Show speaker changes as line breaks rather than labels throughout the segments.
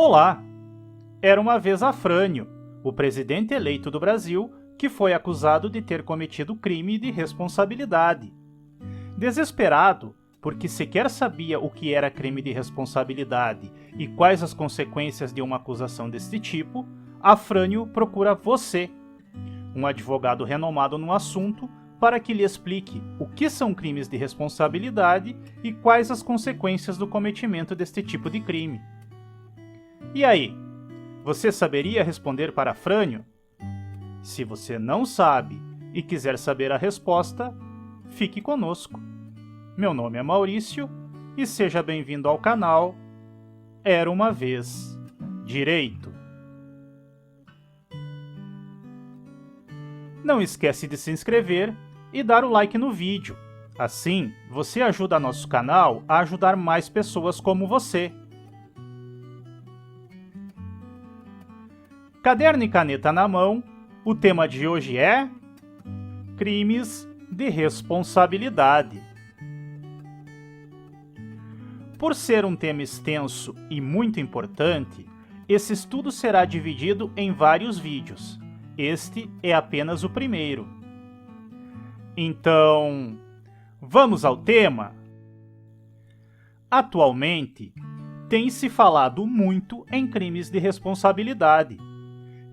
Olá! Era uma vez Afrânio, o presidente eleito do Brasil, que foi acusado de ter cometido crime de responsabilidade. Desesperado, porque sequer sabia o que era crime de responsabilidade e quais as consequências de uma acusação deste tipo, Afrânio procura você, um advogado renomado no assunto, para que lhe explique o que são crimes de responsabilidade e quais as consequências do cometimento deste tipo de crime. E aí, você saberia responder para Afrânio? Se você não sabe e quiser saber a resposta, fique conosco. Meu nome é Maurício e seja bem-vindo ao canal Era uma Vez Direito. Não esquece de se inscrever e dar o like no vídeo. Assim, você ajuda nosso canal a ajudar mais pessoas como você. Caderno e caneta na mão, o tema de hoje é crimes de responsabilidade. Por ser um tema extenso e muito importante, esse estudo será dividido em vários vídeos. Este é apenas o primeiro. Então, vamos ao tema? Atualmente, tem se falado muito em crimes de responsabilidade.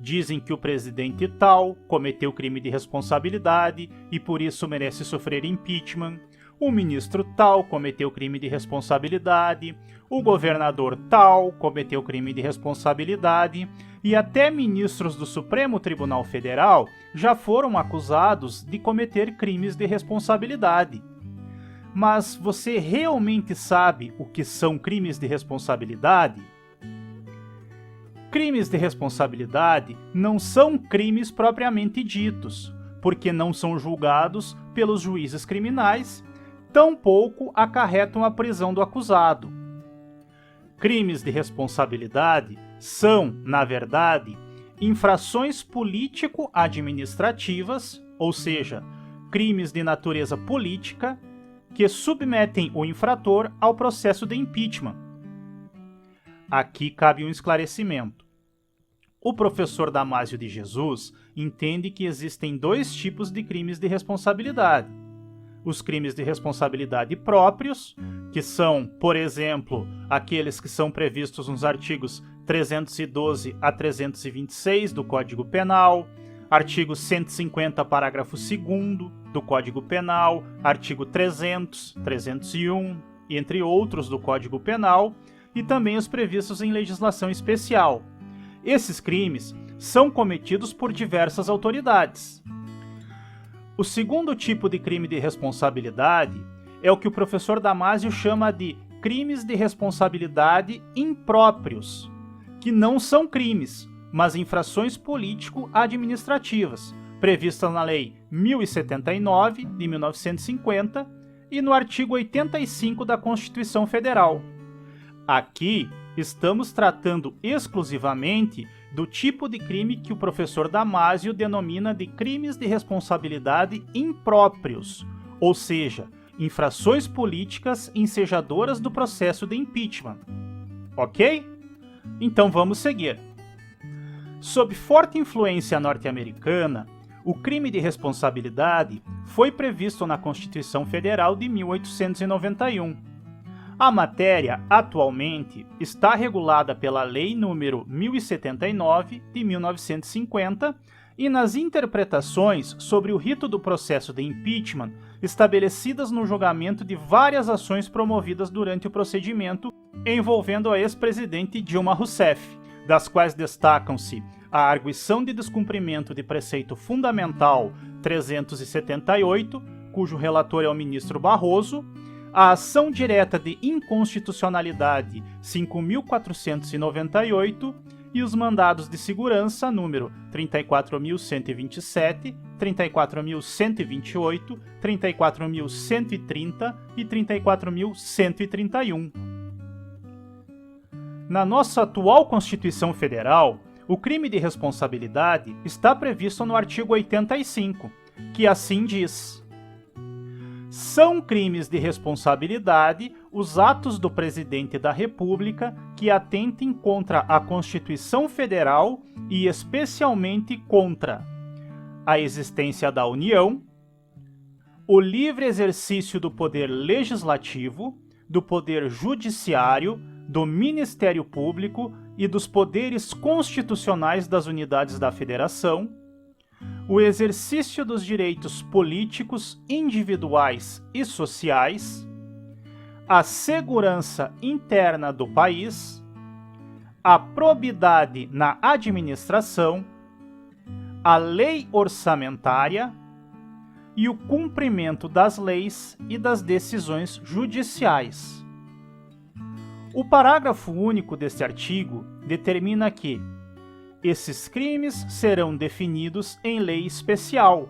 Dizem que o presidente tal cometeu crime de responsabilidade e por isso merece sofrer impeachment. O ministro tal cometeu crime de responsabilidade. O governador tal cometeu crime de responsabilidade. E até ministros do Supremo Tribunal Federal já foram acusados de cometer crimes de responsabilidade. Mas você realmente sabe o que são crimes de responsabilidade? Crimes de responsabilidade não são crimes propriamente ditos, porque não são julgados pelos juízes criminais, tampouco acarretam a prisão do acusado. Crimes de responsabilidade são, na verdade, infrações político-administrativas, ou seja, crimes de natureza política, que submetem o infrator ao processo de impeachment. Aqui cabe um esclarecimento. O professor Damásio de Jesus entende que existem dois tipos de crimes de responsabilidade. Os crimes de responsabilidade próprios, que são, por exemplo, aqueles que são previstos nos artigos 312 a 326 do Código Penal, artigo 150, parágrafo 2º do Código Penal, artigo 300, 301, entre outros do Código Penal, e também os previstos em legislação especial. Esses crimes são cometidos por diversas autoridades. O segundo tipo de crime de responsabilidade é o que o professor Damásio chama de crimes de responsabilidade impróprios, que não são crimes, mas infrações político-administrativas, previstas na Lei 1079, de 1950, e no artigo 85 da Constituição Federal. Aqui, estamos tratando exclusivamente do tipo de crime que o professor Damásio denomina de crimes de responsabilidade impróprios, ou seja, infrações políticas ensejadoras do processo de impeachment. Ok? Então vamos seguir. Sob forte influência norte-americana, o crime de responsabilidade foi previsto na Constituição Federal de 1891. A matéria, atualmente, está regulada pela Lei nº 1079, de 1950, e nas interpretações sobre o rito do processo de impeachment estabelecidas no julgamento de várias ações promovidas durante o procedimento envolvendo a ex-presidente Dilma Rousseff, das quais destacam-se a arguição de descumprimento de preceito fundamental 378, cujo relator é o ministro Barroso, a ação direta de inconstitucionalidade 5.498 e os mandados de segurança número 34.127, 34.128, 34.130 e 34.131. Na nossa atual Constituição Federal, o crime de responsabilidade está previsto no artigo 85, que assim diz: São crimes de responsabilidade os atos do Presidente da República que atentem contra a Constituição Federal e especialmente contra a existência da União, o livre exercício do poder legislativo, do poder judiciário, do Ministério Público e dos poderes constitucionais das unidades da Federação, o exercício dos direitos políticos individuais e sociais, a segurança interna do país, a probidade na administração, a lei orçamentária e o cumprimento das leis e das decisões judiciais. O parágrafo único deste artigo determina que esses crimes serão definidos em lei especial,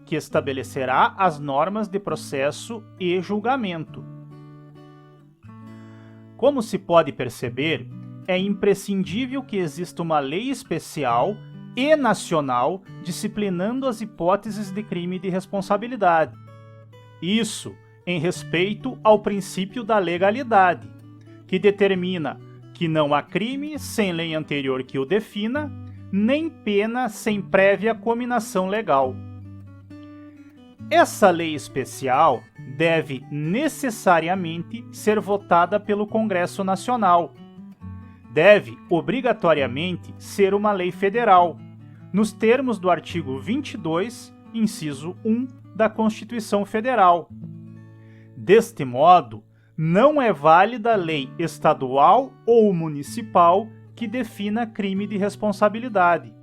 que estabelecerá as normas de processo e julgamento. Como se pode perceber, é imprescindível que exista uma lei especial e nacional disciplinando as hipóteses de crime de responsabilidade. Isso em respeito ao princípio da legalidade, que determina que não há crime sem lei anterior que o defina, nem pena sem prévia cominação legal. Essa lei especial deve necessariamente ser votada pelo Congresso Nacional. Deve, obrigatoriamente, ser uma lei federal, nos termos do artigo 22, inciso 1 da Constituição Federal. Deste modo, não é válida lei estadual ou municipal que defina crime de responsabilidade.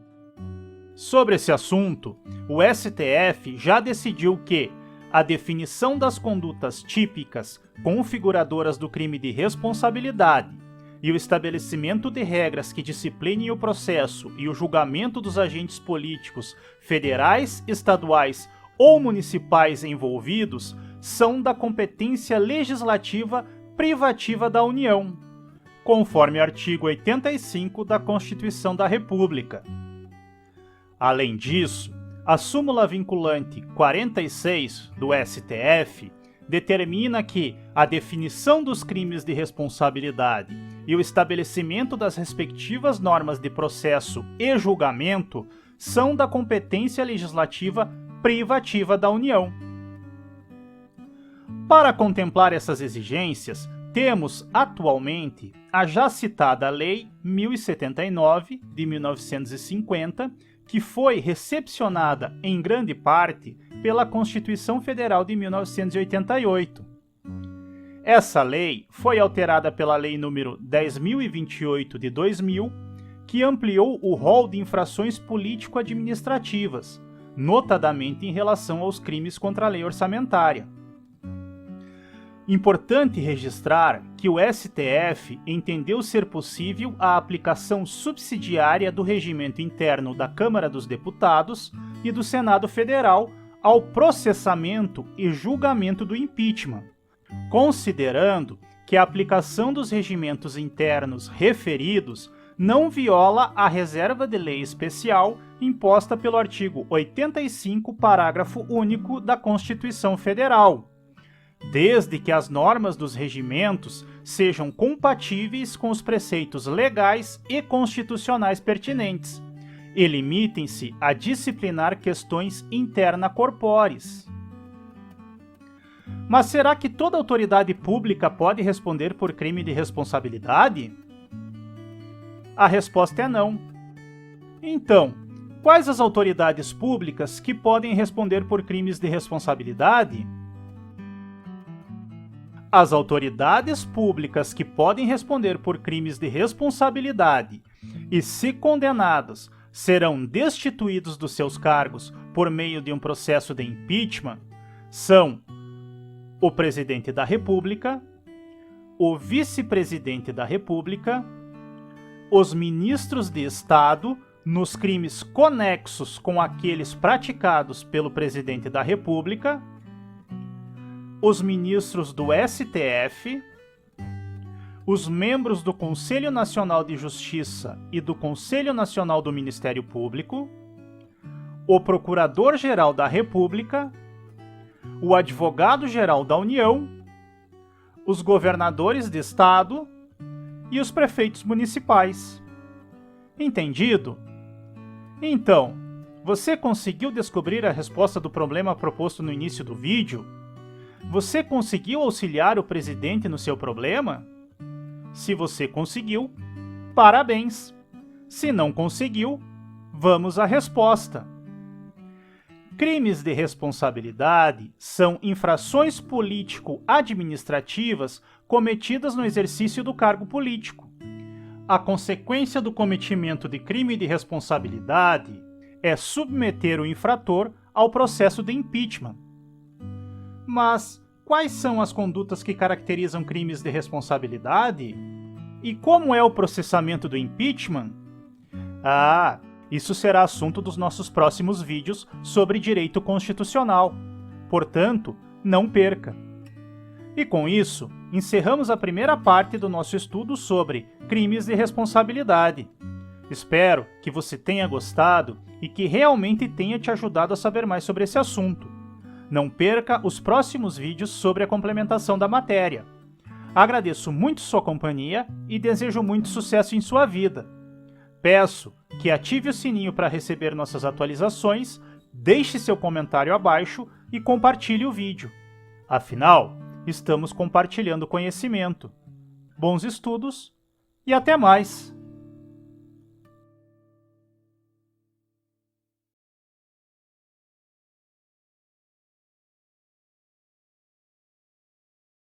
Sobre esse assunto, o STF já decidiu que a definição das condutas típicas configuradoras do crime de responsabilidade e o estabelecimento de regras que disciplinem o processo e o julgamento dos agentes políticos federais, estaduais ou municipais envolvidos são da competência legislativa privativa da União, conforme o artigo 85 da Constituição da República. Além disso, a súmula vinculante 46 do STF determina que a definição dos crimes de responsabilidade e o estabelecimento das respectivas normas de processo e julgamento são da competência legislativa privativa da União. Para contemplar essas exigências, temos atualmente a já citada Lei 1079 de 1950, que foi recepcionada em grande parte pela Constituição Federal de 1988. Essa lei foi alterada pela Lei nº 10.028 de 2000, que ampliou o rol de infrações político-administrativas, notadamente em relação aos crimes contra a lei orçamentária. Importante registrar que o STF entendeu ser possível a aplicação subsidiária do regimento interno da Câmara dos Deputados e do Senado Federal ao processamento e julgamento do impeachment, considerando que a aplicação dos regimentos internos referidos não viola a reserva de lei especial imposta pelo artigo 85, parágrafo único da Constituição Federal, desde que as normas dos regimentos sejam compatíveis com os preceitos legais e constitucionais pertinentes e limitem-se a disciplinar questões interna-corpóreas. Mas será que toda autoridade pública pode responder por crime de responsabilidade? A resposta é não. Então, quais as autoridades públicas que podem responder por crimes de responsabilidade? As autoridades públicas que podem responder por crimes de responsabilidade e, se condenados, serão destituídos dos seus cargos por meio de um processo de impeachment são o Presidente da República, o Vice-Presidente da República, os ministros de Estado nos crimes conexos com aqueles praticados pelo Presidente da República, os ministros do STF, os membros do Conselho Nacional de Justiça e do Conselho Nacional do Ministério Público, o Procurador-Geral da República, o Advogado-Geral da União, os governadores de estado e os prefeitos municipais. Entendido? Então, você conseguiu descobrir a resposta do problema proposto no início do vídeo? Você conseguiu auxiliar o presidente no seu problema? Se você conseguiu, parabéns! Se não conseguiu, vamos à resposta. Crimes de responsabilidade são infrações político-administrativas cometidas no exercício do cargo político. A consequência do cometimento de crime de responsabilidade é submeter o infrator ao processo de impeachment. Mas quais são as condutas que caracterizam crimes de responsabilidade? E como é o processamento do impeachment? Isso será assunto dos nossos próximos vídeos sobre direito constitucional. Portanto, não perca! E com isso, encerramos a primeira parte do nosso estudo sobre crimes de responsabilidade. Espero que você tenha gostado e que realmente tenha te ajudado a saber mais sobre esse assunto. Não perca os próximos vídeos sobre a complementação da matéria. Agradeço muito sua companhia e desejo muito sucesso em sua vida. Peço que ative o sininho para receber nossas atualizações, deixe seu comentário abaixo e compartilhe o vídeo. Afinal, estamos compartilhando conhecimento. Bons estudos e até mais!